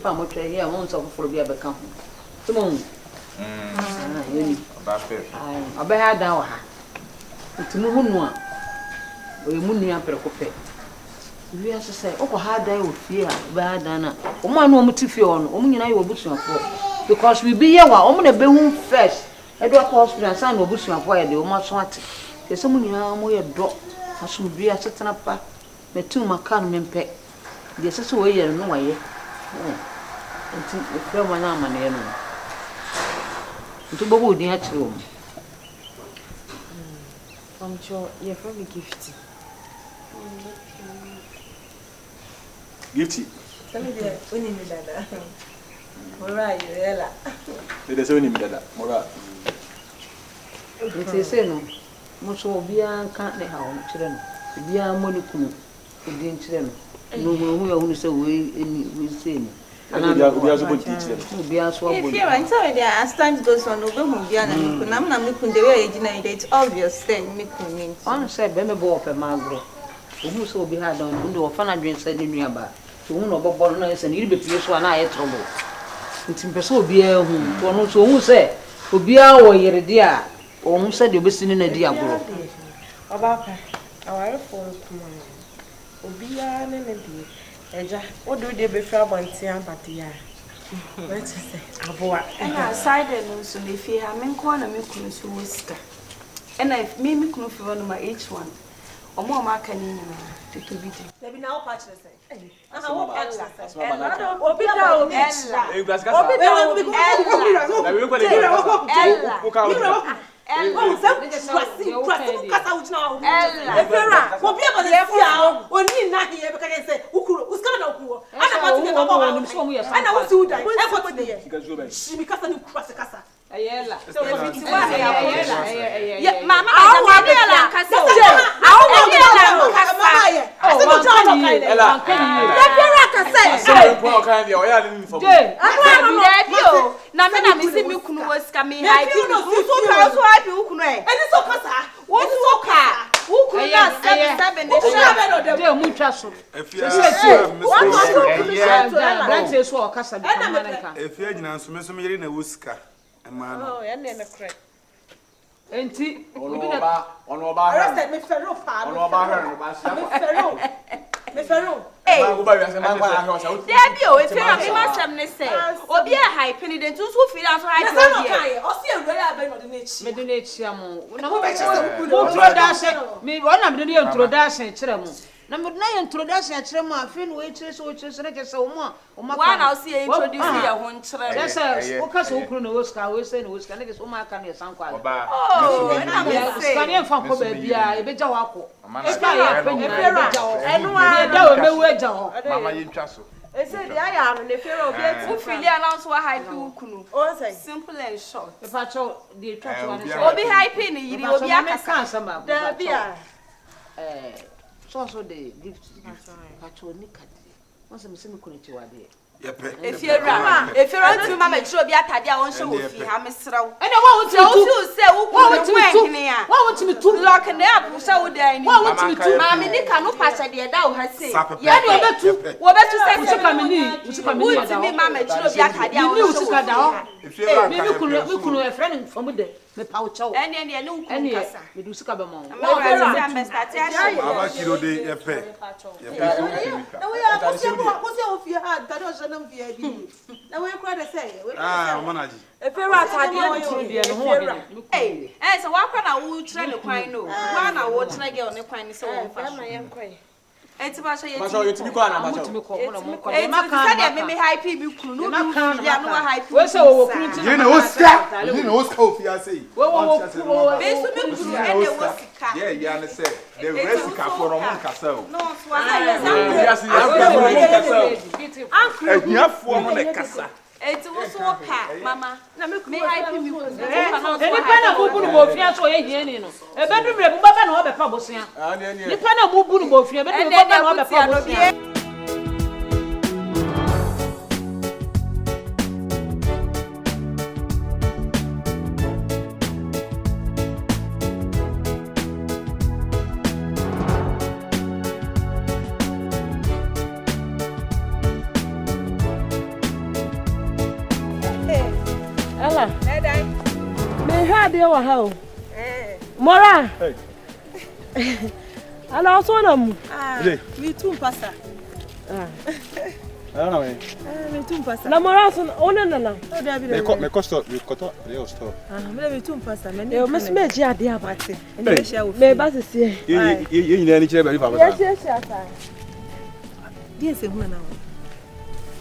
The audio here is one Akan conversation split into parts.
nipa mo twa here won so foforo bia beka ho tumo yoni abaha dan wa ha ntumu hunu a oyemu nua prekope wi asese okọ ha dan wo fie a abaha dan na omo anu omo ti fie ho no omo nyina ye obusuafo because we be here wa omo na be hu first edo akọ hospital san na obusuafo ye de omo so ate yese mo nyina mo ye do aso bi asetena pa metu maka no mempe de sese wo ye no wa ye nti efra mo na amane ye no nti bobo odi ha kire o Amcho, ye from me gift. Gifty. Tell me there, we need dada. Mora you ela. They say we need dada. Mora. nti se no mo so obi an ka ne ha o kire no obi an mo ne kunu odi nkire no no hu ya hu se we eni se ni Obi aso body kire. obi aso If abodi you want to there as time goes on obe mu bia na me kun na me kun the way you na it's obvious then me kun mean on say be me bo ope magro ohu se obi ha don ndo ofa na dwen se ne nua ba to hu no bobo no se ne ri be pie so na aye trouble nti mpese obi a hu to no so hu se obi a wo yere dia ohun se de obesi ne na di agro Obaka, aware for kuma. Obia ne ne di. Eja, odo de be fra bonti ampatia. Let's say, aboa. Ena side no so le fie ha me nko na me kunu so wosika. Ena me kunu fi no ma H1. Omo ma aka ni nyina to bidi. Lebi na o patch say. Aha wo Ella. Obi da obi Ella. Eh glass kasa. Obi da obi Na we go dey. Ella. Wo ka wo. Oh, kwasi kasa uchina wa. Ella. Efera, obi aba de fia oni na here be ka say ukuro, uska na ukuro. Ana pati de baba wa. Ana wo si uda. E ko ti de. Shimi kasa ni kwasi kasa. ayela So fiti wa ya mama ka na Ella kasa. Awu mo Ella kasa. Mama ye. Asi mo twa no kai. Ella. Efera kasa. So ko kan dia o ya ni for. Bio na me na me si me kunu wosika me hype so ka so hype ukunu e Eni so kasa. wo so ka ukunu na 77 ne sha de mu twa so Efia branche so o kasa bi kan nka Efia nyina nso me so me yere na wosika ema no. Oh, ya ne na kre. enti Ono ba ha. Arrested me ferro fa. Ono ba ha no ba sia. Me ferro. Ma go ba wi ase ma kwa ha o sa. there bio e fe na me masem ne say obi a hype ni de ntu so fi na so hype Na no obi kai. O si ewure ya be no de na echi. me do na etia mo na mo introduction me ona me do na introduction kire mo na me do na introduction kire mo afi no we kire so ne ke se o mo wa na o si introduce ya ho nkire yes sir o ka so okuru no woska we say no woska ne ke so ma aka ne san kwa Oba. oh na me say skani mfa ko ba bia e beja wa ko Mama ska ya pe nyina beja wo Enu a da o mewu eja ho Mama ye ntwa so. Ese de aya no ne ferro obi eti. u fili announce wa hype ukunu O say. simple and short e pa cho di twa to one obi hype ni yiri obi akasa sama Da bia. so de gift pa cho ni kadi won se me se me ko ni ti wa de Yepe. Efiera ntumi mama chiro bi atade a won hye wo fi ha mesrew ene wa won ti tu se wo ku hene a wa won ti mi tu lock na abu se wo dan ni wa won ti mi tu mama ni ka no pa de da wo ha sei ya ni obetu wo betu se usika mi ya da mi mama chiro bi atade a won ni usika da ho Efia mi kunu e friend from de me pa wo chawo ene ne ne ukun kasa me du usika be mo mama se am start ya Aba kilo de yepe. Yepe. Na we ya ko se o fi ha da do so na fi ha bi. Na we kura de say. Ah, manaji. Efera atade o tu ye. de no ho de eh se wa kwa na wo kire ne kwan no wa na wo kire ge ne kwan ni se wo fa Ma ye nkoi. enti ba so ye Ma so you timi kwa na ma so. mutimi ko mo na mo ko eh ma ka kan de me hype bi kunu no ma ya no wa hype we say wo kunu ti Ye na wosika. Ye na wosika ofia sei. wo be so me kunu ene wo sika Yeah, ya ne say. The resika for on kasa o. no so wa na Ya si ya kwa mo kasa. Ahiafo mo ne kasa. enti wo so ka mama na me hype mi kunu eni pa na bubu no bo fia so ye hie ni no e be du bre bu baba na wo be pa bosia Ah ne ne. ni pa na bubu no bo fia be du baba na wo be pa bosia there wa how. Mora. Hey. Ala also na mu. Me too pasta. I don't know. Me too pasta. Na mora so ona na. Me costo, me coto, me costo. Me too pasta. Me me me ji ade abate. Me ba se se. You nyina ni kire ba fa ba. Yes ata. Dia se hu na wo.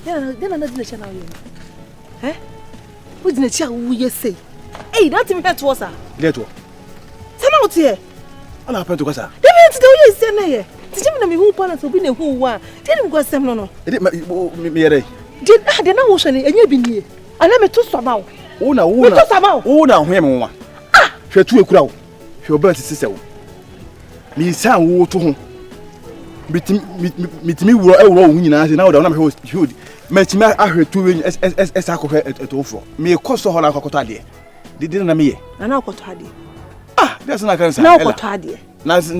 Dia na dina chana wo. Who didn't tell who you say? Hey, that me that was her. Let wo. Tell out here. What happened to Kwasa? They went to the say na here. Did you mean me who parents will be na who wa? Didn't go sem no. Did me here. Did they na wo shani enye bi nie. Ana me to soba wo. Una. Me to soba wo. Una hwem wa. Hwe tu ekura wo. Hwe oba sisi wo. Mi san wo to ho. Mitimi wuro ewuro wo nyina ase na wo da na me hwe matimi ahwetu we esa akɔhwɛ etofo me kɔsɔ hɔ na akɔkɔtɔ ade didi na me ye ana akɔtɔ ade that's na kan sa na akɔtɔ ade na se me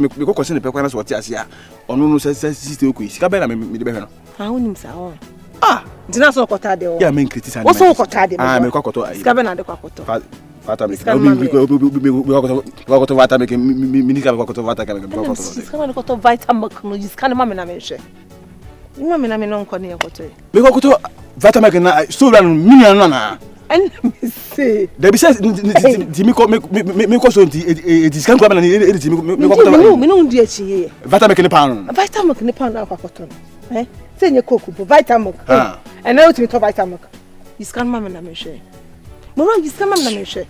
kɔkɔsɛ ne pɛkwa na so ɔte ase a ɔno no sɛ system ko yi sika bɛ na me de bɛhwɛ no wonim sa ho dina so akɔtɔ ade wo ya men criticize wo so akɔtɔ ade me kɔkɔtɔ sika bɛ na de akɔtɔ Fata me kɔkɔtɔ vata me minika kɔkɔtɔ vata ka me kɔkɔtɔ sika ma kɔkɔtɔ vitamin no sika ma me na me hwɛ Ima me na me no nkɔ ne yakoto e. Me kokoto vitamin na so ra no minian no na. And me say. There be say me ko so it is kan kwa na e ti me kokoto. Me no ndi achi ye. Vitamin ne pan. Vitamin ne pan na akoto no. Say nye coke bo vitamin. And now to me to vitamin. You scan ma me na me hwe. Mo ro you scan ma me na me hwe.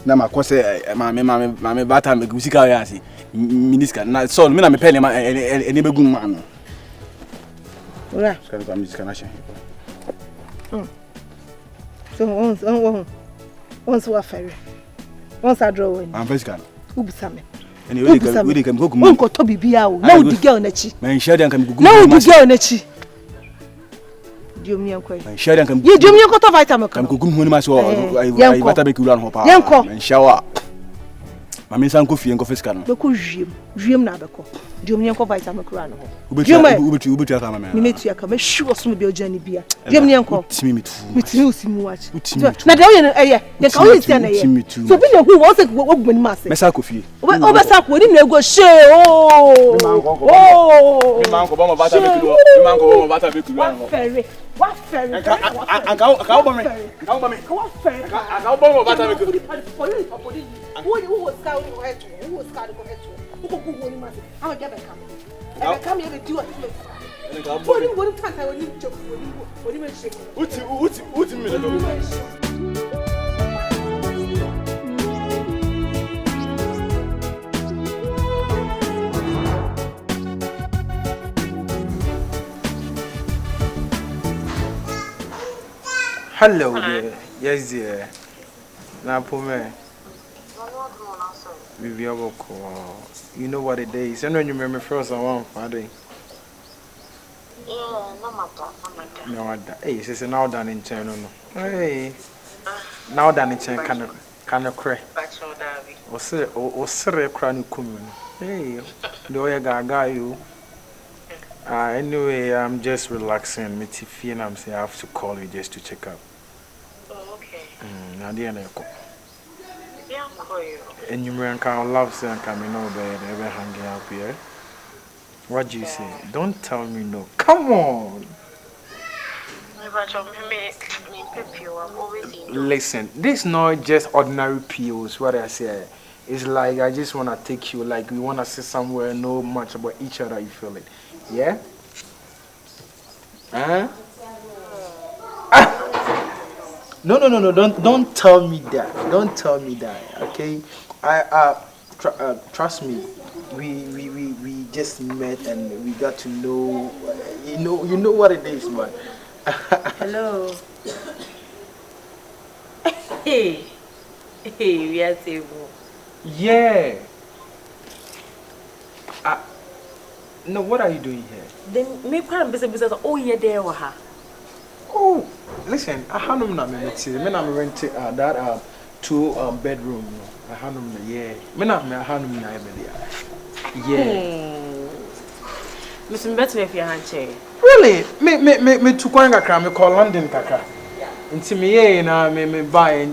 Na makose mame bata me gusika ya asi miniska na so me na me pele ma ene begum ma no ora skani kwa mizika na she so once wa fere once adro we am fiscal ubisa me ene we dey go onko to bibia o na odi girl na chi man share kan gugu na odi girl na chi Diomia kwai. Share kan. Ye diomia ko to vitamin kan. Ko gum honi ma so ai vitamin ku ran ho pa. Man shower. Mami san ko fie ko fiscal no. Be ko wiem na be ko. Diomia ko vitamin ku ran ho. Ubetu aka mama. Ni metu aka me sure so me be ojani bia. Diomia ko. Timi mitu. Mitimi usimu wachi. Na de oye de ka oye sia na ye. So be na hu wo se wo gbani ma se. Me sa ko fie. O be sa ko ni na ego she oh. Mi man ko ba mo vitamin ku. Mi man ko ba mo vitamin ku ran ho. What ferry? Acabou pra mim. What ferry? Acabou pra botar meu cu. Who was scared correto? Who was scared correto? Who go go woni mas? How get back come? Come here do it. Woni tanta woni chop woni me shake. Uti me do. Hello dear. Yes dear. Na pome. We are you know what it is. I know you remember first I want Friday. Yeah, no matter. No matter. Hey, it's now done in chain no. Hey. Now done in chain can you cry? O sere cry ni kum. Hey. Do you gaga you? Anyway, I'm just relaxing. Me TIPSY and I'm saying I have to call you just to check up. Oh, okay. Now the end of Yeah, I'm call you. And you may can love say and can me know bed ever hanging up here. What do you say? Don't tell me no. Come on. Listen, this is not just ordinary pills. What I say, it's like I just wanna take you. Like we wanna sit somewhere, know much about each other. You feel it? Yeah. Huh? No. Don't tell me that. Don't tell me that. Okay. Trust me. We just met and we got to know. You know what it is, man. Hello. Hey, we are stable. Yeah. No, what are you doing here? Then me part business. Oh, yeah, there were her. Oh, listen. I had them na me rent that 2 bedroom. I had them yeah. Me na me had them na yeah. Miss better if you hand chair. Really? Me to Kwanga me call London kaka. Into me na me buy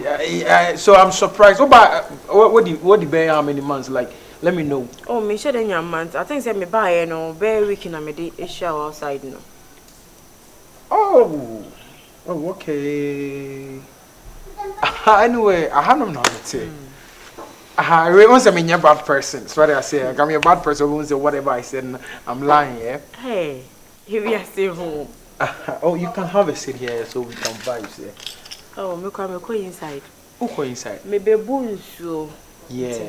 so I'm surprised. What the bear how many months like? Let me know. Oh, me sure then your month. I think say me buy no very week na me dey issue outside no. Oh, okay. Anyway, I have no knowledge. I once I'm a bad person. That's what I say. I'm a bad person. Who say whatever I said, I'm lying. Yeah. Hey, here we are still home. Oh, you can have a seat here so we can vibe. Yeah. Oh, me come inside. Who go inside? Me be so. Yeah.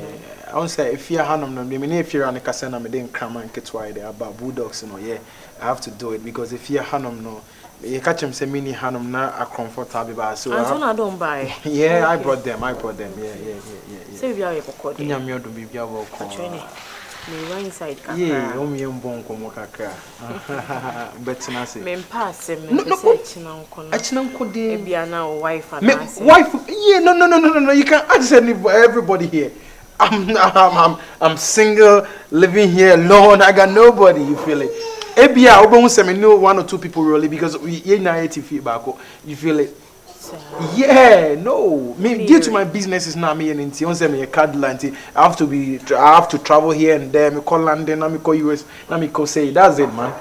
I want to say if you're Hanum, no, me if you're on the casino, me didn't come and get why they about bulldogs, you know. Yeah, I have to do it because if you're Hanum, no. You catch him say mini Hanum na a comfortable bar. So I don't buy. Yeah, I brought them. Yeah. So if you are a pocket. Nyam yodo bi bia wo ko. Me right inside kaka. Yeah, o me mbon ko mo kaka. Betina say. Me pass me say china nko no. Achina nko de. E bia na wife and wife. Yeah, no. You can ask everybody here. I'm single, living here alone. I got nobody, you feel it? Ebia obo say me know 1 or 2 people really because we na feedback. You feel it? Yeah, no. Me due to my businesses now me and you say me a card line. I have to travel here and there. Me call London, me call US, me call say that's it, man.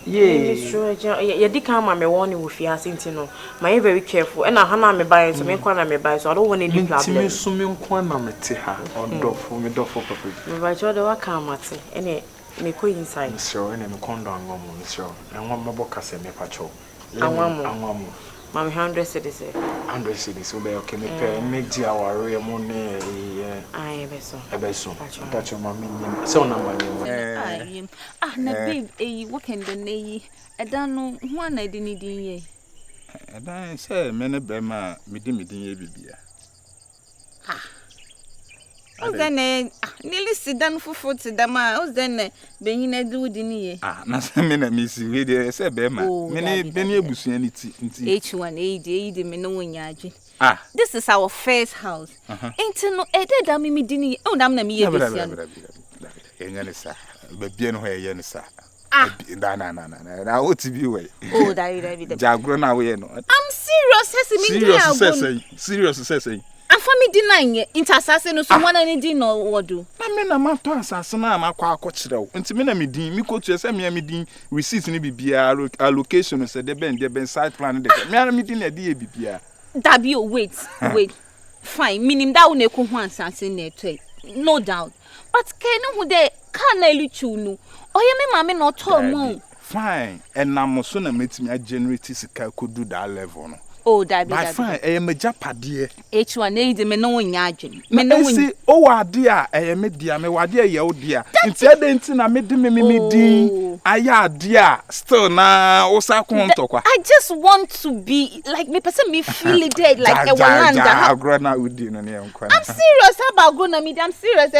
Yeah. Sure. Yeah, di come me warning with you asking no. My very careful. And I hana me buy so me kwana me buy so I don't want any problem. Me so me kwana me te ha odofo me dofo papa. Me buy cho de wa come at ene me go inside. Sure, ene me kondo angomo sure. Enwa mabo kase me pacho. Anwamu. Mami 100 cedis. 100 cedis so be okay me pay me di aware mo ne ai beso. Ebeso. Pacho mami ni. So number ni. Na babe what can the ne edan no ho na di ni din ye. Edan say me ne be ma me di ye bibia. Ha. O then nearly sit down for food to them. O then be na do di ni ye. Na say me na me si we dey say be ma. Me ne be ni ebusua ni ti. H1 AD me no wonya adwe. This is our first house. Enti no ededa me di ni. O dam na me ye besia no. Enya ne sa. Be bia no ho ye ne sa. Na what be we. Oh, that. Jagro na we no. I'm serious, Serious say. And for me denying into assassin no so one any din no wodo. Na me na ma to assassin na ma kwa akokire wo. Nti me na me din mi ko tu say me din receipt ni bibia allocation say de ben site plan de. Me din na de bibia. Dabi wait. Fine, meaning that one ko ho assassin na to. No doubt. But can no de can na luchu no. Oye me mama no to mo. Fine. And na so na metimi a generate sika ko do that level no. Oh, that fine. I am a japade. H1 need me no nya adwen. Me no say o wade a me dia me wade ye o dia. Nti ade na me de me din. Aya ade a still na o sa konto kwa. I just want to be like me person me feel it dead like a Wanda. I'm serious about go na me. I'm serious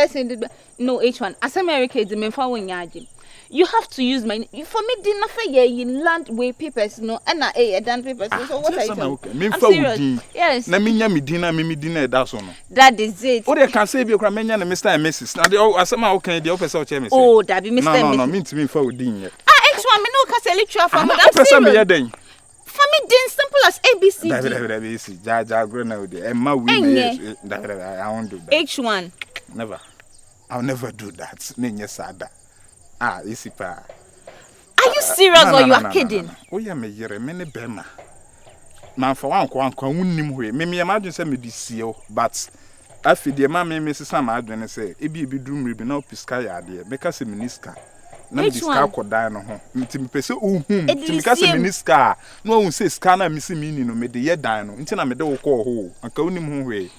no H1 as America is me fa wonya adwen. You have to use my for me didn't affair in land way papers no and done papers so what are you doing? I'm serious. Yes. Na me nya me din na me din na da so no. That is it. O dey can say be kra menya na Mr. and Mrs. Na dey asema o kan dey o person o che me say. Oh, that be Mr. and Mrs. No, me ntimi fa odin ye. H1 me no ka say literal for me. I'm serious. Me den. For me din simple as ABCD. ABC. Ja grow na o dey. E ma we me. I won't do that. H1. Never. I'll never do that. Me nya sada. ESI pa. Are you serious or you are kidding? Oh yeah, me yere me ne bema. Man for one wunnim hwe. Me imagine say me di see but afide ma me sesa ma adwene say e bi dumri bi na opiska ya de. Make say minister. Na me diska kodan no ho. Nti me pese ohum. Nti me ka say minister. No ohun say ska na me se mini no me de ye dan no. Nti na me de wo ko ho. Anka wunnim ho hwe.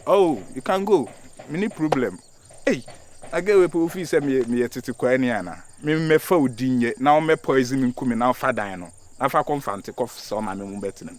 Oh, you can go. Me ni problem. Hey. I get we feel say me tete kwa ni ana me fa odinye na o me poison nkumi na fa dan no na fa confront cough so ma me mu betinam